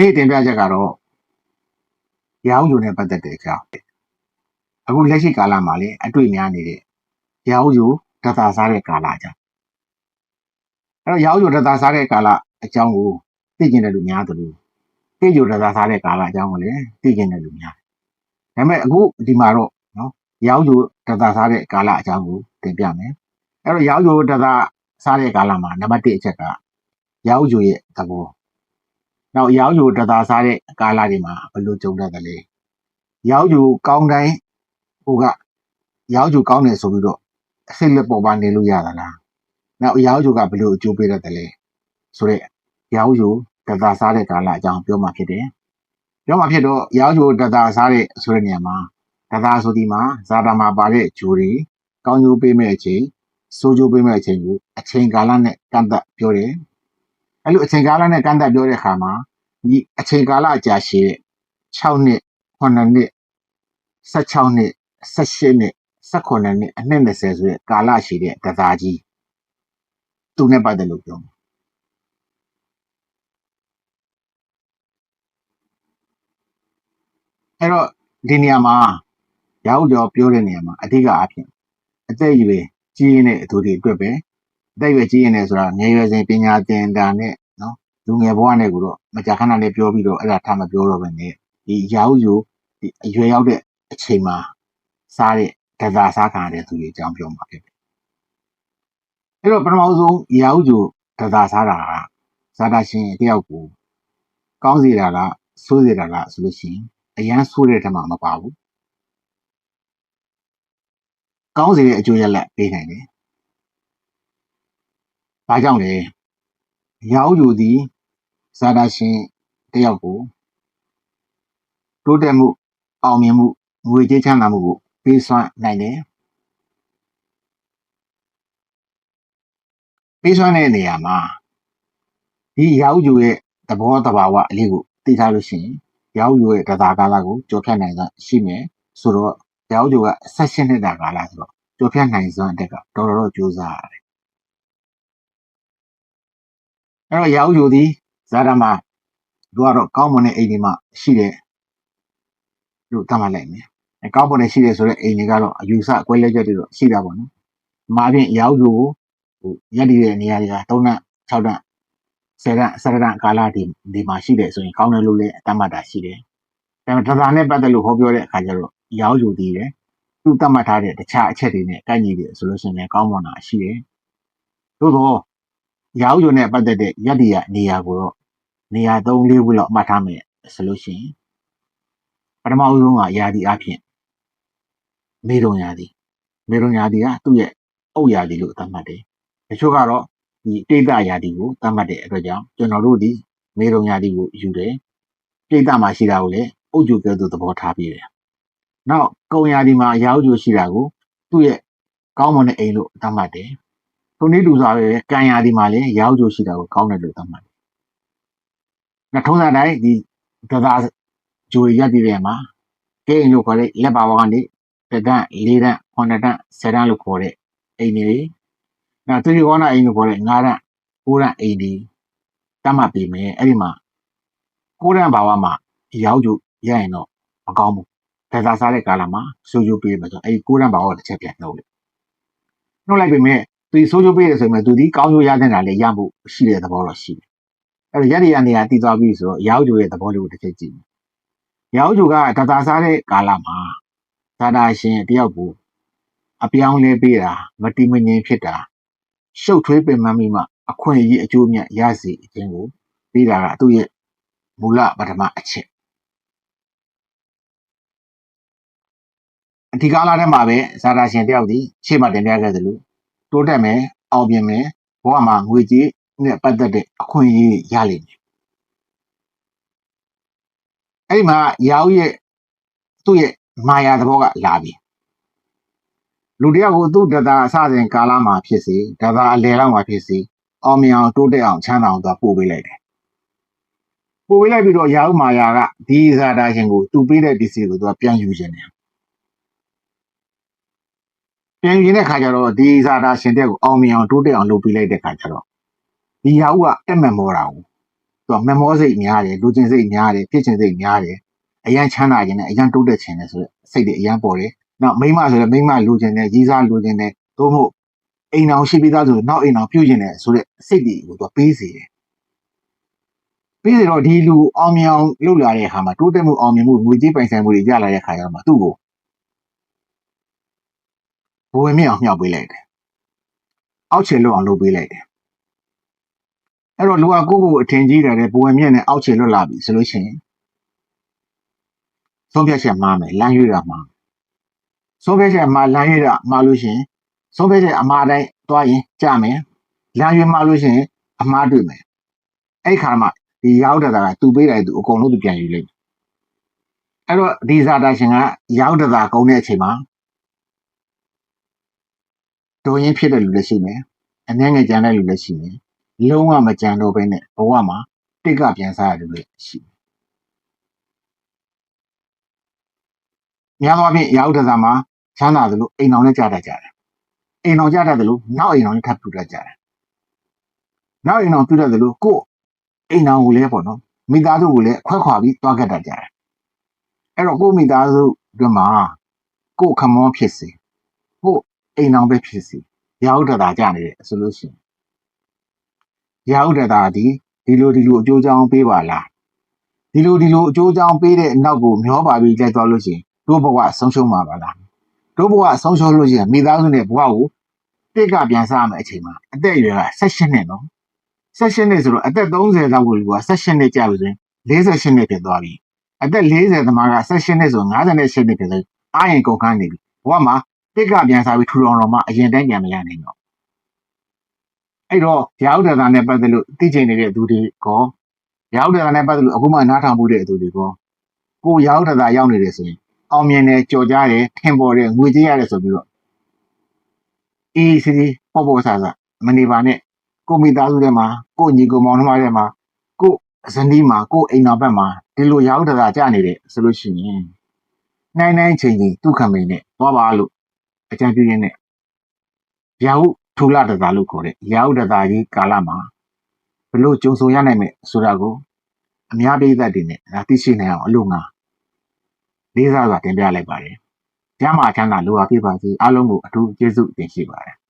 နေ့တင်ပြချက်ကတော့ရောင်းယူနဲ့ပတ်သက်တဲ့အကြောင်းအခုလက်ရှိကာလမှာလေအတွေ့များနေတဲ့ရောင်းယူတသာစားတဲ့ကာလအကြောင်းအဲ့တော့ရောင်းယူတသာစားတဲ့ကာလအကြောင်းကိုသိကျင်တဲ့လူများသလိုသိကျင်တသာစားတဲ့ကာလအကြောင်းကိုလည်းသိကျင်တဲ့လူများဒါပေမဲ့အခုဒီမှာတော့နော်ရောင်းယူတသာစားတဲ့ကာလအကြောင်းကိုတင်ပြမယ်အဲ့တော့ရောင်းယူတသာစားတဲ့ကာလမှာနံပါတ်1အချက်ကရောင်းယူရဲ့သဘောနောက်ရောင်းယူတသာစားတဲ့ကာလတွေမှာဘယ်လိုကြုံတတ်တယ်လဲရောင်းယူကောင်းတိုင်းဟိုကရောင်းယူကောင်းတယ်ဆိုပြီးတော့အစိတ်လက်ပေါ်ပါနေလို့ရတာလားနောက်ရောင်းယူကဘယ်လိုအကျိုးပေးတတ်တယ်လဲဆိုတော့ရောင်းယူတသာစားတဲ့ကာလအကြောင်းပြောမှဖြစ်တယ်ပြောမှဖြစ်တော့ရောင်းယူတသာစားတဲ့ဆိုတဲ့နေရာမှာတသာဆိုဒီမှာဇာတာမှာပါတဲ့ဂျိုတွေကောင်းကျိုးပေးမဲ့အချိန်ဆိုးကျိုးပေးမဲ့အချိန်ကိုအချိန်ကာလနဲ့ကန့်သတ်ပြောတယ်အဲ့လိုအချိန်ကာလနဲ့ကန့်သတ်ပြောတဲ့အခါမှာဒီအချိန်ကာလအကြာရှည်6နှစ်9နှစ်16နှစ်18နှစ်18နှစ်အနှစ်20ဆိုတဲ့ကာလရှိတဲ့တသာကြီးသူနဲ့ပတ်သက်လို့ပြောမှာအဲ့တော့ဒီနေရာမှာရောင်းကြောပြောတဲ့နေရာမှာအဓိကအဖြစ်အသက်အရွယ်ကြီးရင်တဲ့သူတွေအတွက်ပဲအသက်အရွယ်ကြီးရင်လည်းဆိုတာငယ်ရွယ်စဉ်ပညာသင်တာနဲ့နော်လူငယ်ဘဝနဲ့ကိုတော့မကြာခဏနဲ့ပြောပြီးတော့အဲ့ဒါထားမပြောတော့ဘဲနဲ့ဒီရောင်းယူဒီအရွယ်ရောက်တဲ့အချိန်မှာစားတဲ့တသာစားခံရတဲ့သူတွေအကြောင်းပြောမှာဖြစ်တယ်အဲ့တော့ပထမဆုံးရောင်းယူတသာစားတာကဇာတာရှင်တယောက်ကိုကောင်းစေတာလားဆိုးစေတာလားဆိုလို့ရှိရင်အရန်ဆိုးတဲ့ထက်မှမပါဘူးကောင်းစေတဲ့အကျိုးရလဒ်ပေးနိုင်တယ်။ဘာကြောင့်လဲရောင်းယူသည်ဇာတာရှင်တယောက်ကိုတိုးတက်မှုအောင်မြင်မှုငွေကြေးချမ်းသာမှုကိုပေးစွမ်းနိုင်တယ်ပေးစွမ်းတဲ့နေရာမှာဒီရောင်းယူရဲ့သဘောတဘာဝအလေးကိုသိထားလို့ရှိရင်ရောင်းယူရဲ့တသာကာလကိုကြော်ဖြတ်နိုင်စွမ်းရှိမယ်ဆိုတော့ရောင်းယူက18နှစ်တာကာလဆိုတော့ကြော်ဖြတ်နိုင်စွမ်းအတက်ကတော်တော်ကြိုးစားရတယ်အဲ့တော့ရောင်းယူသည်ဇာတာမှာသူကတော့ကောင်းမွန်တဲ့အိမ်ဒီမှာရှိတယ်လို့သတ်မှတ်လိုက်မယ်ကောင်းမွန်တဲ့ရှိတယ်ဆိုတော့အိမ်တွေကတော့အယူဆအကွဲလဲချက်တွေတော့ရှိတာပေါ့နော်မှာဖြင့်ရောင်းယူကိုရက်တည်တဲ့နေရာတွေက3တန်း6တန်း10တန်း17တန်းကာလဒီမှာရှိတယ်ဆိုရင်ကောင်းတယ်လို့လည်းသတ်မှတ်တာရှိတယ်ဒါပေမဲ့တသာနဲ့ပတ်သက်လို့ဟောပြောတဲ့အခါကျတော့ရောင်းယူတည်တယ်သူသတ်မှတ်ထားတဲ့တခြားအချက်တွေနဲ့ကိုက်ညီတယ်ဆိုလို့ရှိရင်ကောင်းမွန်တာရှိတယ်သို့တော့ရောင်းယူနဲ့ပတ်သက်တဲ့ရက်တည်ရနေရာကိုတော့နေရာ3-4ခုလောက်မှတ်ထားမယ်ဆိုလို့ရှိရင်ပထမဦးဆုံးကယာဒီအဖြစ်မေရုံယာဒီကသူ့ရဲ့အုတ်ယာဒီလို့သတ်မှတ်တယ်တချို့ကတော့ဒီတိတ်တယာဒီကိုသတ်မှတ်တဲ့အတွက်ကြောင့်ကျွန်တော်တို့ဒီမေရုံယာဒီကိုယူတယ်တိတ်တမှာရှိတာကိုလည်းအုတ်ကျုပ်ကဲသို့သဘောထားပြီးတယ်နောက်ကုံယာဒီမှာရောင်းကျိုးရှိတာကိုသူ့ရဲ့ကောင်းမွန်တဲ့အိမ်လို့သတ်မှတ်တယ်ထိုနည်းတူစွာပဲကံယာဒီမှာလည်းရောင်းကျိုးရှိတာကိုကောင်းတယ်လို့သတ်မှတ်တယ်နောက်ထုံးစံတိုင်းဒီတသာဂျိုရက်တည်တဲ့မှာကဲအိမ်လို့ခေါ်တဲ့လက်ပါဝါကနေတန်း4တန်း9တန်း10တန်းလို့ခေါ်တဲ့အိမ်တွေနောက်သူကောနာအိမ်လို့ခေါ်တဲ့9တန်း9တန်းအိမ်တွေတတ်မှတ်ပြီးမယ်အဲ့ဒီမှာ9တန်းဘာဝမှာရောက်ကျရရင်တော့မကောင်းဘူးတသာစားတဲ့ကာလမှာဆိုးကျိုးပေးမယ်ဆိုအဲ့ဒီ9တန်းဘာဝတစ်ချက်ပြန်နှုတ်လိုက်ပြီမဲ့သူဆိုးကျိုးပေးရဆိုရင်သူဒီကောင်းကျိုးရတဲ့တာလည်းရဖို့ရှိတဲ့သဘောတော့ရှိတယ်အဲ့တော့ရက်ရနေရာတည်သွားပြီဆိုတော့ရောက်ကျရဲ့သဘောလေးကိုတစ်ချက်ကြည့်ရောင်းကျကတသာစားတဲ့ကာလမှာဇာတာရှင်တယောက်ကိုအပြောင်းလဲပေးတာမတိမငြိမ်ဖြစ်တာရှုပ်ထွေးပင်ပန်းပြီးမှအခွင့်အရေးအကျိုးမြတ်ရစေခြင်းကိုပေးတာကသူ့ရဲ့မူလပထမအချက်အဒီကာလထဲမှာပဲဇာတာရှင်တယောက်ဒီရှေ့မှာတင်ပြခဲ့သလိုတိုးတက်မယ်အောင်မြင်မယ်ဘဝမှာငွေကြေးနဲ့ပတ်သက်တဲ့အခွင့်အရေးရလိမ့်မယ်အဲ့ဒီမှာရောင်းရဲ့သူ့ရဲ့မာယာသဘောကလာပြီလူတယောက်ကိုသူ့တသာအစစဉ်ကာလမှာဖြစ်စေတသာအလယ်လောက်မှာဖြစ်စေအောင်မြင်အောင်တိုးတက်အောင်ချမ်းသာအောင်သူပို့ပေးလိုက်တယ်ပို့ပေးလိုက်ပြီးတော့ရာဟုမာယာကဒီဇာတာရှင်ကိုသူပေးတဲ့ပစ္စည်းကိုသူကပြန်ယူခြင်းတယ်ပြန်ယူတဲ့ခါကျတော့ဒီဇာတာရှင်တဲ့ကိုအောင်မြင်အောင်တိုးတက်အောင်လုပ်ပေးလိုက်တဲ့ခါကျတော့ဒီရာဟုကတက်မဲ့မောတာကို သူကမမောစိတ်များတယ်လူချင်းစိတ်များတယ်ဖြစ်ချင်းစိတ်များတယ်အရန်ချမ်းသာခြင်းနဲ့အရန်တိုးတက်ခြင်းနဲ့ဆိုတဲ့စိတ်တွေအရန်ပေါ်တယ်နောက်မိမဆိုတဲ့မိမလူချင်းနဲ့ကြီးစားလူချင်းနဲ့သို့မဟုတ်အိမ်အောင်ရှိပြီးသားဆိုနောက်အိမ်အောင်ပြုခြင်းနဲ့ဆိုတဲ့စိတ်တွေကိုသူကပေးစေတယ်ပြီးတော့ဒီလူအောင်မြင်အောင်လုပ်လာတဲ့အခါမှာတိုးတက်မှုအောင်မြင်မှုငွေကြေးပိုင်ဆိုင်မှုတွေရလာတဲ့အခါကျတော့သူ့ကိုဘဝင်မြင့်အောင်မြှောက်ပေးလိုက်တယ်အောက်ခြေလွတ်အောင်လုပ်ပေးလိုက်တယ်အဲ့တော့လူကကိုယ့်ကိုယ်အထင်ကြီးတယ်ဘဝင်မြင့်နဲ့အောက်ခြေလွတ်လာပြီဆိုလို့ရှိရင်ဆုံးဖြတ်ချက်မှားမယ်လမ်းရွေးတာမှာဆုံးဖြတ်ချက်မှားလမ်းရွေးတာမှားလို့ရှိရင်ဆုံးဖြတ်ချက်အမှားတိုင်းသွားရင်ကြမယ်လမ်းရွေးမှားလို့ရှိရင်အမှားတွေ့မယ်အဲ့ခါမှာဒီရောက်တာကသူပေးတယ်သူအကုန်လုံးသူပြန်ယူလိုက်အဲ့တော့ဒီဇာတာရှင်ကရောက်တာကုန်းတဲ့အချိန်မှာတို့ရင်ဖြစ်တဲ့လူလည်းရှိမယ်အနှဲငယ်ကြံတဲ့လူလည်းရှိမယ်လုံးဝမကြံတော့ဘဲနဲ့ဘဝမှာတိတ်ကပြန်စားရလူလည်းရှိတယ်များသောအားဖြင့်ရောက်တာမှာချမ်းသာသလိုအိမ်အောင်နဲ့ကြားတတ်ကြတယ်အိမ်အောင်ကြားတတ်သလိုနောက်အိမ်အောင်နဲ့ထပ်ပြုတတ်ကြတယ်နောက်အိမ်အောင်ပြုတတ်သလိုကိုအိမ်အောင်ကိုလည်းပေါ့နော်မိသားစုကိုလည်းခွဲခွာပြီးတွားကတ်တတ်ကြတယ်အဲ့တော့ကိုမိသားစုတွေမှာကိုခမောဖြစ်စေကိုအိမ်အောင်ပဲဖြစ်စေရောက်တာကြနေတယ်ဆိုလို့ရှိရင်ရောက်တာဒီလိုအကျိုးကြောင်းပေးပါလားဒီလိုအကျိုးကြောင်းပေးတဲ့နောက်ကိုမျောပါပြီးလိုက်သွားလို့ရှိရင်တို့ဘဝဆုံးရှုံးမှာပါလားတို့ဘဝဆုံးရှုံးလို့ရှိရင်မိသားစုနဲ့ဘဝကိုတိတ်ကပြန်စားမယ်အချိန်မှာအသက်အရွယ်က18နှစ်နော်18နှစ်ဆိုတော့အသက်30လောက်ကိုလူက18နှစ်ကြာပြီဆိုရင်48နှစ်ဖြစ်သွားပြီအသက်40သမားက18နှစ်ဆို58နှစ်ဖြစ်သွားအားရင်ကုန်ခန်းနေပြီဘဝမှာတိတ်ကပြန်စားပြီးထူထောင်တော်မှအရင်တိုင်းပြန်မရနိုင်တော့အဲ့တော့ရောက်တာနဲ့ပတ်သက်လို့သိချင်နေတဲ့သူတွေကောရောက်တာနဲ့ပတ်သက်လို့အခုမှနားထောင်မှုတဲ့သူတွေကောကိုရောက်တာရောက်နေတယ်ဆိုရင်အောင်မြင်တယ်ကြော်ကြားတယ်ထင်ပေါ်တယ်ငွေကြေးရတယ်ဆိုပြီးတော့အေးစီပေါ့ဆာမနေပါနဲ့ကိုမိသားစုထဲမှာကိုညီကိုမောင်နှမထဲမှာကိုဇနီးမှာကိုအိမ်တော်ဘက်မှာဒီလိုရောက်တာကြာနေတယ်ဆိုလို့ရှိရင်နိုင်ချိန်သူ့ခံမိန်နဲ့သွားပါလို့အကြံပြုရင်းနဲ့ရာဟုထူလာတာလို့ခေါ်တဲ့ရောက်တာကြီးကာလမှာဘလို့ကြုံဆုံရနိုင်မယ်ဆိုတာကိုအများပြည်သက်တွေနဲ့သိရှိနိုင်အောင်အလို့ငါလေးစားစွာတင်ပြလိုက်ပါတယ်။ကျမ်းမာချမ်းသာလိုပါပြပါစေအားလုံးကိုအထူးကျေးဇူးတင်ရှိပါတယ်။